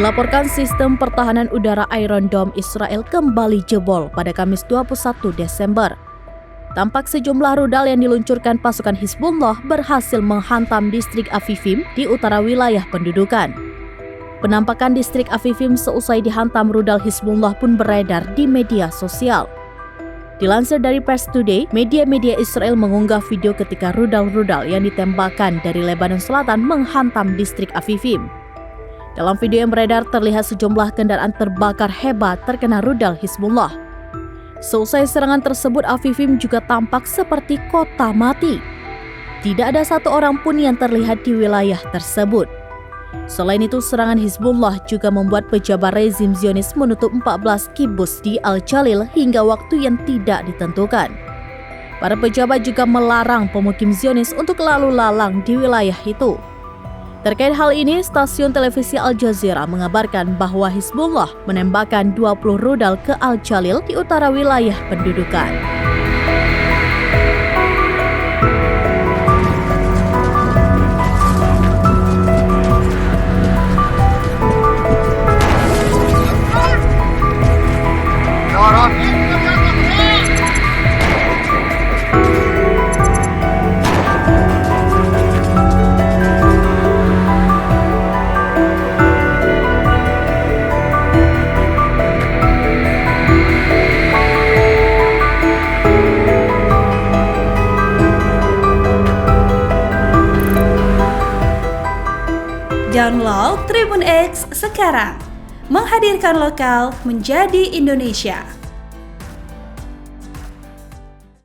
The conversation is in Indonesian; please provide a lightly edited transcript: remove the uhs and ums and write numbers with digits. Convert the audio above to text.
Dilaporkan sistem pertahanan udara Iron Dome Israel kembali jebol pada Kamis 21 Desember. Tampak sejumlah rudal yang diluncurkan pasukan Hizbullah berhasil menghantam distrik Afifim di utara wilayah pendudukan. Penampakan distrik Afifim seusai dihantam rudal Hizbullah pun beredar di media sosial. Dilansir dari Pers Today, media-media Israel mengunggah video ketika rudal-rudal yang ditembakkan dari Lebanon Selatan menghantam distrik Afifim. Dalam video yang beredar terlihat sejumlah kendaraan terbakar hebat terkena rudal Hizbullah. Seusai serangan tersebut, Afifim juga tampak seperti kota mati. Tidak ada satu orang pun yang terlihat di wilayah tersebut. Selain itu, serangan Hizbullah juga membuat pejabat rezim Zionis menutup 14 kibbutz di Al-Jalil hingga waktu yang tidak ditentukan. Para pejabat juga melarang pemukim Zionis untuk lalu lalang di wilayah itu. Terkait hal ini, stasiun televisi Al Jazeera mengabarkan bahwa Hizbullah menembakkan 20 rudal ke Al-Jalil di utara wilayah pendudukan. Download Tribun X sekarang, menghadirkan lokal menjadi Indonesia.